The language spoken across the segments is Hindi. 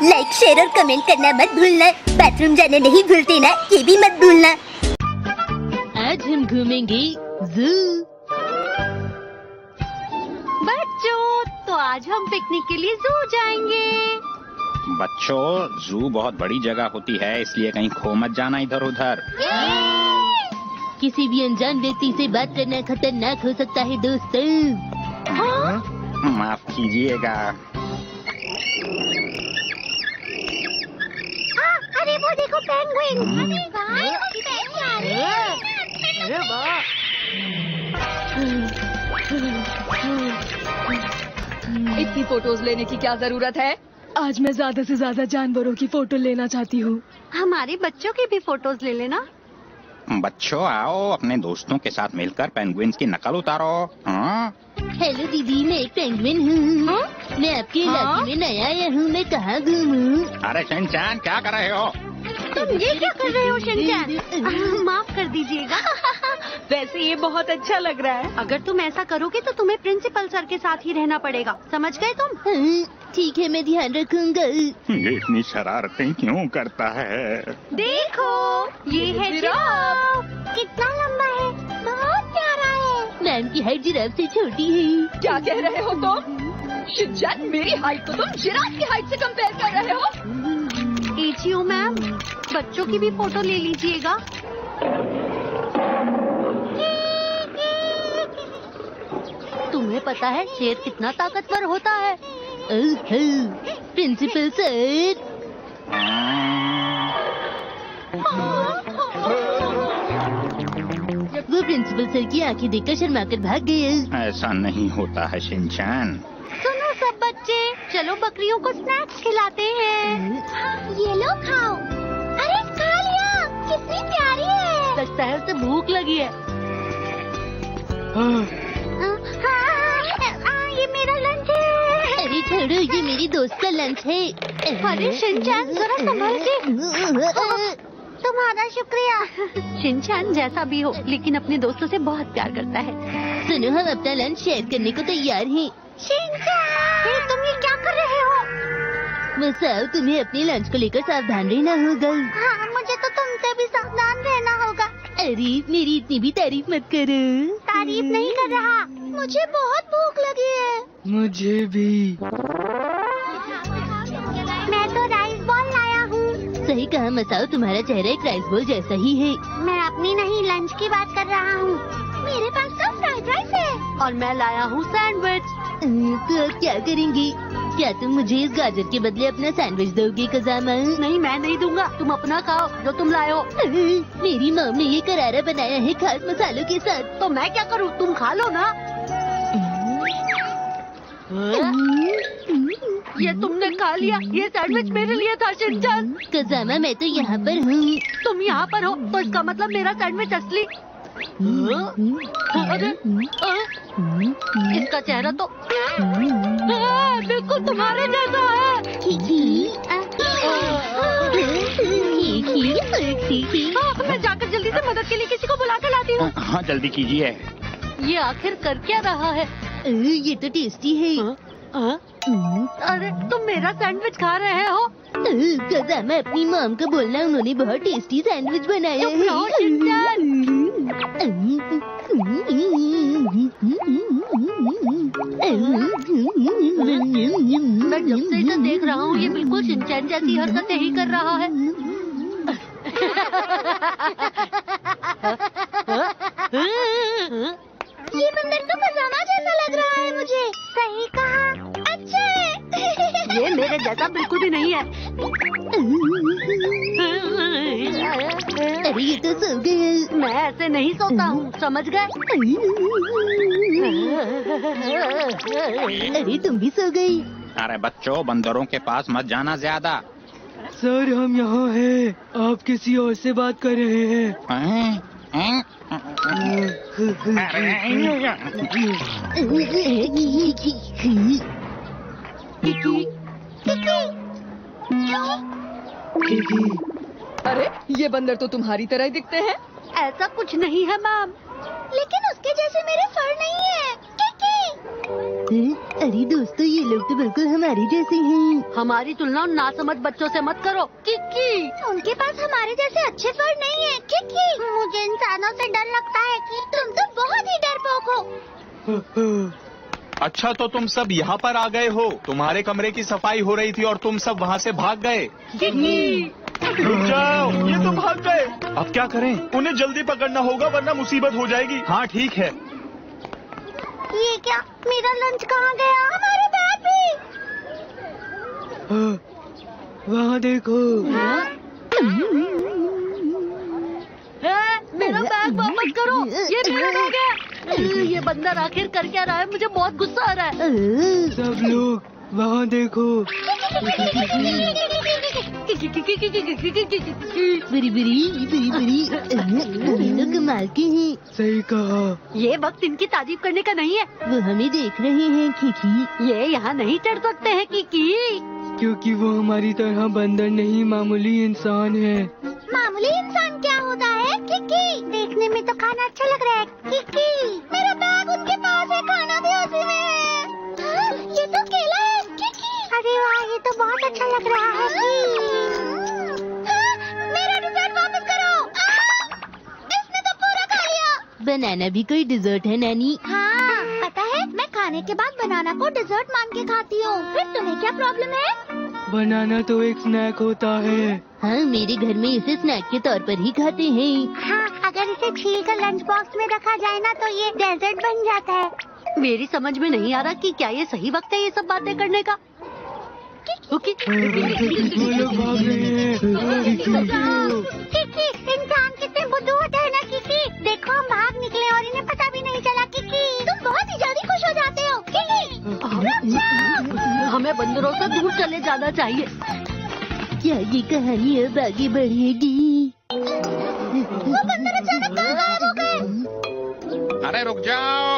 लाइक शेयर और कमेंट करना मत भूलना। बाथरूम जाने नहीं भूलते ना, ये भी मत भूलना। आज हम घूमेंगे जू। बच्चों, तो आज हम पिकनिक के लिए जू जाएंगे। बच्चों, जू बहुत बड़ी जगह होती है, इसलिए कहीं खो मत जाना इधर उधर। किसी भी अनजान व्यक्ति से बात करना खतरनाक हो सकता है दोस्तों। माफ कीजिएगा। अरे वो देखो पेंगुइन। अरे वाह। इतनी फोटोज लेने की क्या जरूरत है? आज मैं ज्यादा से ज्यादा जानवरों की फोटो लेना चाहती हूँ। हमारे बच्चों की भी फोटोज ले लेना। बच्चों आओ, अपने दोस्तों के साथ मिलकर पेंगुइन्स की नकल उतारो। हाँ? हेलो दीदी, मैं एक पेंगुइन हूँ। मैं आपके इलाके में नया आया हूँ, मैं कहाँ घूमूं? अरे शिनचैन, क्या कर रहे हो? तुम ये क्या कर रहे हो शिनचैन? माफ कर दीजिएगा। वैसे ये बहुत अच्छा लग रहा है। अगर तुम ऐसा करोगे तो तुम्हें प्रिंसिपल सर के साथ ही रहना पड़ेगा, समझ गए तुम? ठीक है, मैं ध्यान रखूंगा। ये इतनी शरारतें क्यों करता है? देखो, ये है जिराफ। कितना लंबा है, बहुत प्यारा है। मैम की हाइट जिराफ से छोटी है। क्या कह रहे हो तुम? शिनचैन, मेरी हाइट को तुम जिराफ की हाइट से कंपेयर कर रहे हो? एचीओ मैम, बच्चों की भी फोटो ले लीजिएगा। तुम्हें पता है शेर कितना ताकतवर होता है? Principal sir. वो प्रिंसिपल सर की आंखें देखकर शर्मा कर भाग गए। ऐसा नहीं होता है शिनचैन। सुनो सब बच्चे, चलो बकरियों को स्नैक्स खिलाते हैं। ये लो खाओ। अरे खा लिया, कितनी प्यारी है। लगता है उसे भूख लगी है। ये मेरा लंच है। अरे छोड़ो, ये मेरी दोस्त का लंच है। अरे शिनचैन, जरा संभल के। तुम्हारा शुक्रिया। शिनचैन जैसा भी हो, लेकिन अपने दोस्तों से बहुत प्यार करता है। सुनो, हम अपना लंच शेयर करने को तैयार हैं। शिनचैन, तुम ये क्या कर रहे हो? मसाओ, तुम्हें अपने लंच को लेकर सावधान रहना होगा। हाँ, मुझे तो तुमसे भी सावधान रहना होगा। अरे मेरी इतनी भी तारीफ मत करो। तारीफ नहीं कर रहा, मुझे बहुत भूख लगी है। मुझे भी। मैं तो राइस बॉल लाया हूँ। सही कहा मसाओ, तुम्हारा चेहरा एक राइस बॉल जैसा ही है। मैं अपनी नहीं, लंच की बात कर रहा हूँ। मेरे पास तो फ्राइड राइस है और मैं लाया हूँ सैंडविच। तो अब क्या करेंगी? क्या तुम मुझे इस गाजर के बदले अपना सैंडविच दोगे कजामा? नहीं, मैं नहीं दूंगा, तुम अपना खाओ जो तुम लाए हो। मेरी मॉम ने ये करारा बनाया है खास मसालों के साथ। तो मैं क्या करूँ, तुम खा लो ना। ये तुमने खा लिया, ये सैंडविच मेरे लिए था शिनचैन। कजामा, मैं तो यहाँ पर हूँ। तुम यहाँ पर हो तो इसका मतलब मेरा सैंडविच असली। अरे, इसका चेहरा तो बिल्कुल तुम्हारे जैसा है। मैं जाकर जल्दी से मदद के लिए किसी को बुला कर लाती हूँ। हाँ, जल्दी कीजिए। ये आखिर कर क्या रहा है? ये तो टेस्टी है। अरे, तुम मेरा सैंडविच खा रहे हो? कजामा, अपनी मॉम को बोलना, उन्होंने बहुत टेस्टी सैंडविच बनाया चुप रहो, शिनचैन। मैं जब से इसे देख रहा हूँ, ये बिल्कुल शिनचैन जैसी हरकतें ही कर रहा है। ये बंदर तो कजामा जैसा लग रहा है मुझे। सही कहा, अच्छा है। ये मेरे जैसा बिल्कुल भी नहीं है। अरे ये तो सो गए। मैं ऐसे नहीं सोता हूँ, समझ गए? अरे तुम भी सो गई। अरे बच्चों, बंदरों के पास मत जाना ज्यादा। सर, हम यहाँ हैं। आप किसी और से बात कर रहे हैं। अरे, ये बंदर तो तुम्हारी तरह ही दिखते हैं। ऐसा कुछ नहीं है मैम, लेकिन उसके जैसे मेरे फर नहीं है। अरे दोस्तों, ये लोग तो बिल्कुल हमारे जैसे हैं। हमारी तुलना उन नासमझ बच्चों से मत करो। किकी, उनके पास हमारे जैसे अच्छे फर नहीं है। किकी, मुझे इंसानों से डर लगता है कि तुम तो बहुत ही डरपोक हो। अच्छा, तो तुम सब यहाँ पर आ गए हो। तुम्हारे कमरे की सफाई हो रही थी और तुम सब वहाँ से भाग गए। रुक जाओ, ये तो भाग गए। अब क्या करें? उन्हें जल्दी पकड़ना होगा वरना मुसीबत हो जाएगी। हाँ ठीक है। ये क्या? मेरा लंच कहाँ गया? हमारे बैग भी। वहाँ देखो। मेरा बैग वापस करो, ये मेरा हो गया। ये बंदर आखिर कर क्या रहा है? मुझे बहुत गुस्सा आ रहा है। सब लोग वहाँ देखो। बड़ी बड़ी तो कमाल के हैं। सही कहा। ये वक्त इनकी तारीफ करने का नहीं है। वो हमें देख रहे हैं किकी। ये यहाँ नहीं चढ़ सकते हैं किकी। क्योंकि वो हमारी तरह बंदर नहीं, मामूली इंसान है। मामूली इंसान क्या होता है? किकी, देखने में तो खाना अच्छा लग रहा है। किकी, मेरा बैग उनके पास है, खाना भी उसी में है। हाँ, ये तो केला है। किकी, अरे वाह, ये तो बहुत अच्छा लग रहा है। हाँ, मेरा डिजर्ट वापस करो। इसने तो पूरा खा लिया। बनाना भी कोई डिजर्ट है नानी? हाँ, पता है, मैं खाने के बाद बनाना को डिजर्ट मान के खाती हूँ। फिर तुम्हें क्या प्रॉब्लम है? बनाना तो एक स्नैक होता है। हाँ, मेरे घर में इसे स्नैक के तौर पर ही खाते हैं। हाँ, अगर इसे छील कर लंच बॉक्स में रखा जाए ना तो ये डेजर्ट बन जाता है। मेरी समझ में नहीं आ रहा कि क्या ये सही वक्त है ये सब बातें करने का। वो लोग भाग रहे हैं। किकी, इंसान कितने बुद्धू होते हैं ना किकी। देखो, हम भाग निकले और इन्हें पता भी नहीं चला। किकी, तुम बहुत ही जल्दी खुश हो जाते हो। किकी, रुक जाओ। हमें बंदरों से दूर चले जाना चाहिए। क्या ये कहानी अब आगे बढ़ेगी? वो बंदर अचानक कहाँ गायब हो गए? अरे रुक जाओ।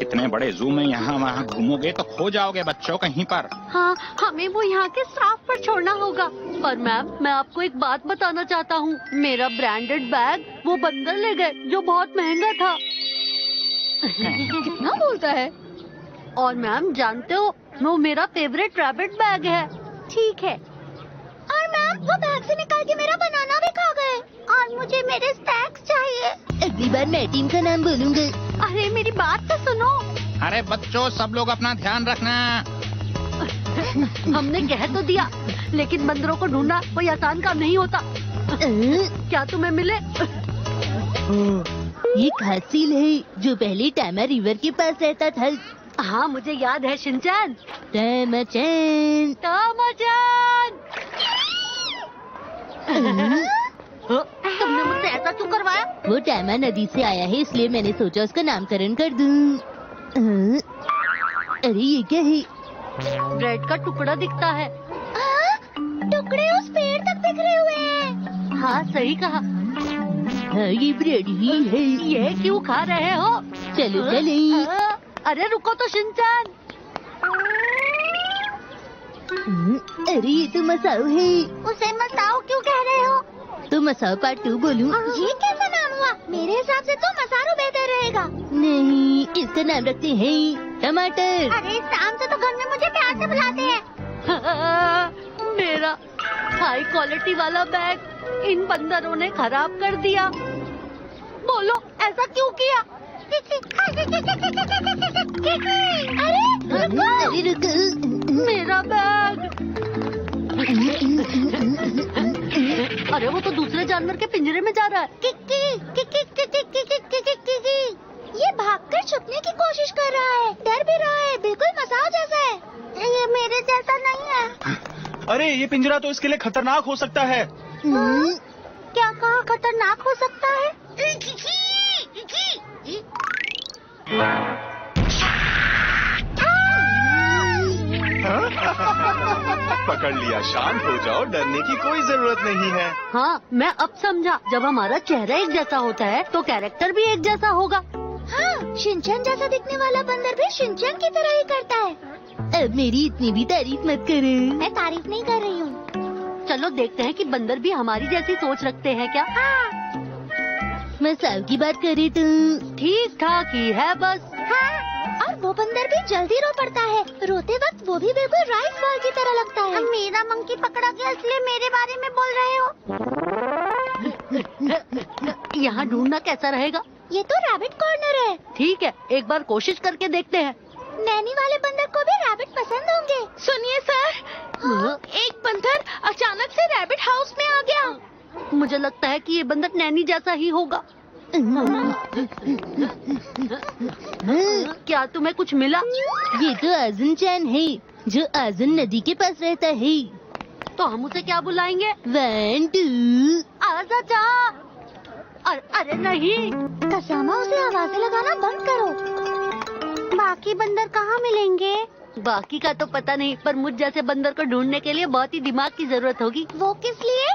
इतने बड़े जू में यहाँ वहाँ घूमोगे तो खो जाओगे बच्चों कहीं पर। हाँ, हमें वो यहाँ के स्टाफ पर छोड़ना होगा। पर मैम, मैं आपको एक बात बताना चाहता हूँ। मेरा ब्रांडेड बैग वो बंदर ले गए, जो बहुत महंगा था। कितना बोलता है? और मैम जानते हो, वो मेरा फेवरेट रैबिट बैग है। ठीक है। और मैम, वो बैग से निकाल के मेरा बनाना भी खा गए। और मुझे मेरे स्नैक्स चाहिए। अगली बार मैं टीम का नाम बोलूँगा। अरे मेरी बात तो सुनो। अरे बच्चों, सब लोग अपना ध्यान रखना। हमने कह तो दिया, लेकिन बंदरों को ढूंढना कोई आसान काम नहीं होता। क्या तुम्हें मिले? ये खास सील है जो पहले टामा रिवर के पास रहता था। हाँ, मुझे याद है शिनचैन। टामा-चैन। टामा-चैन। तुमने मुझसे ऐसा क्यों करवाया? वो टामा नदी से आया है, इसलिए मैंने सोचा उसका नामकरण कर दूं। अरे ये क्या है? ब्रेड का टुकड़ा दिखता है। टुकड़े उस पेड़ तक बिखरे हुए हैं। हाँ, सही कहा। हाँ, ये ब्रेड ही है। ये क्यों खा रहे हो? चलो चले। अरे रुको तो शिनचैन। अरे ये तो मसाओ है। उसे मसाओ क्यों कह रहे हो? तो मसाओ पार्ट 2 बोलूं? ये कैसा नाम हुआ? मेरे हिसाब से तो मसारू बेहतर रहेगा। नहीं, इसका नाम रखते हैं टमाटर। अरे इस नाम से तो घर में मुझे प्यार से बुलाते हैं। मेरा हाई क्वालिटी वाला बैग इन बंदरों ने खराब कर दिया। बोलो, ऐसा क्यों किया? अरे रुको। मेरा बैग। अरे वो तो दूसरे जानवर के पिंजरे में जा रहा है। Kiki, Kiki, Kiki, Kiki, Kiki, Kiki. ये भागकर छुपने की कोशिश कर रहा है, डर भी रहा है, बिल्कुल मसाओ जैसा है। ये मेरे जैसा नहीं है। अरे ये पिंजरा तो इसके लिए खतरनाक हो सकता है। क्या कहा खतरनाक हो सकता है? पकड़ लिया, शांत हो जाओ, डरने की कोई जरूरत नहीं है। हाँ, मैं अब समझा। जब हमारा चेहरा एक जैसा होता है तो कैरेक्टर भी एक जैसा होगा। हाँ, शिनचैन जैसा दिखने वाला बंदर भी शिनचैन की तरह ही करता है। अब मेरी इतनी भी तारीफ मत करो। मैं तारीफ नहीं कर रही हूँ। चलो देखते हैं कि बंदर भी हमारी जैसी सोच रखते हैं क्या। हाँ। मसाओ की बात करे तो ठीक ठाक ही है बस। हाँ, और वो बंदर भी जल्दी रो पड़ता है। रोते वक्त वो भी बिल्कुल राइस बॉल की तरह लगता है। मेरा मंकी पकड़ा गया इसलिए मेरे बारे में बोल रहे हो? यहाँ ढूंढना कैसा रहेगा? ये तो रैबिट कॉर्नर है। ठीक है, एक बार कोशिश करके देखते हैं। नैनी वाले बंदर को भी रैबिट पसंद होंगे। सुनिए सर, एक बंदर अचानक से रैबिट हाउस में आ गया। मुझे लगता है कि ये बंदर नैनी जैसा ही होगा। क्या तुम्हें कुछ मिला? ये तो आज़न चैन है, जो आज़न नदी के पास रहता है। तो हम उसे क्या बुलाएंगे? 1 2 आजा जा। अरे नहीं, कसामा, उसे आवाजें लगाना बंद करो। बाकी बंदर कहाँ मिलेंगे? बाकी का तो पता नहीं, पर मुझ जैसे बंदर को ढूंढने के लिए बहुत ही दिमाग की जरूरत होगी। वो किस लिए?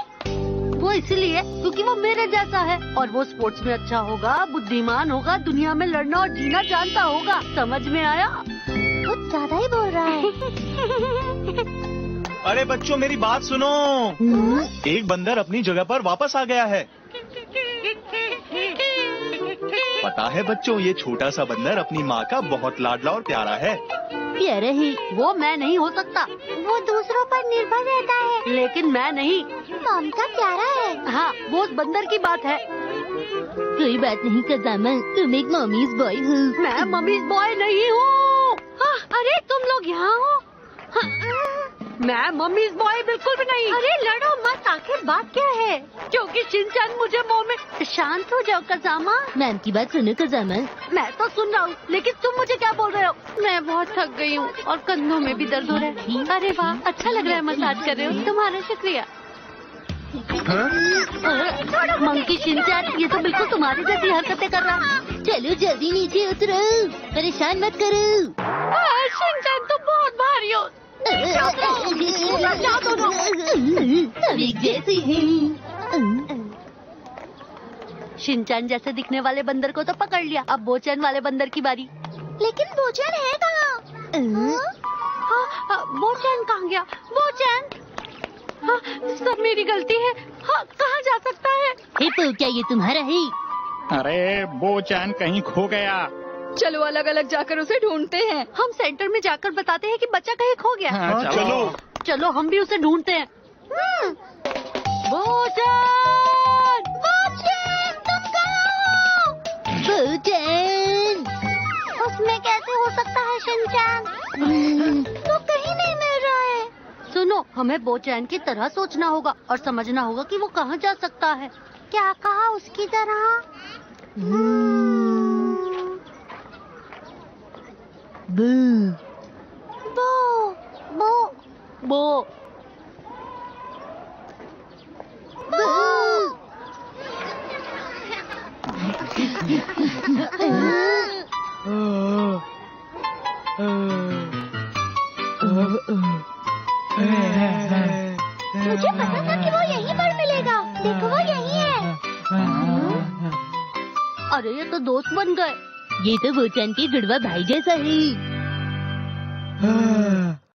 वो इसलिए क्योंकि वो मेरे जैसा है और वो स्पोर्ट्स में अच्छा होगा, बुद्धिमान होगा, दुनिया में लड़ना और जीना जानता होगा। समझ में आया? कुछ ज्यादा ही बोल रहा है। अरे बच्चों, मेरी बात सुनो। एक बंदर अपनी जगह पर वापस आ गया है। पता है बच्चों, ये छोटा सा बंदर अपनी माँ का बहुत लाडला और प्यारा है। प्यारे ही? वो मैं नहीं हो सकता। वो दूसरों पर निर्भर रहता है, लेकिन मैं नहीं। मॉम का प्यारा है। हाँ, वो उस बंदर की बात है। कोई बात नहीं कसामा, तुम एक मम्मीज बॉय हो। मैं मम्मीज बॉय नहीं हूँ। अरे तुम लोग यहाँ हो? मैं मम्मीज बॉय बिल्कुल भी नहीं। अरे लड़ो मत, आखिर बात क्या है? क्योंकि शिनचैन मुझे मुंह में। शांत हो जाओ कसामा। मैम की बात सुनो कसामा। मैं तो सुन रहा हूँ, लेकिन तुम मुझे क्या बोल रहे हो? मैं बहुत थक गई हूँ और कंधों में भी दर्द हो रहा है। अरे वाह, अच्छा लग रहा है मसाज कर रहे हो। तुम्हारा शुक्रिया। मंकी शिनचैन, ये तो बिल्कुल तुम्हारी जैसी हरकतें कर रहा है। चलो जल्दी नीचे उतरो, परेशान मत करो। शिनचैन तुम बहुत भारी हो। शिनचैन जैसे दिखने वाले बंदर को तो पकड़ लिया, अब बोचैन वाले बंदर की बारी। लेकिन बोचैन है कहाँ? बोचैन कहाँ गया? बोचैन, सब मेरी गलती है। कहाँ जा सकता है? हिप्पो, क्या ये तुम्हारा है? अरे बोचैन कहीं खो गया। चलो अलग अलग जाकर उसे ढूंढते हैं। हम सेंटर में जाकर बताते हैं कि बच्चा कहीं खो गया। हाँ, चलो। चलो हम भी उसे ढूंढते हैं। बोचैन! बोचैन, तुम कहाँ हो? बोचैन! उसमें कैसे हो सकता है शिनचैन? वो कहीं नहीं मिल रहा है। सुनो, हमें बोचैन की तरह सोचना होगा और समझना होगा कि वो कहाँ जा सकता है। क्या कहा उसकी तरह? बो बो बो बो बो। मुझे पता था कि वो यहीं पर मिलेगा। देखो वो यहीं है। अरे ये तो दोस्त बन गए। ये तो बोचैन के जुड़वा भाई जैसा है।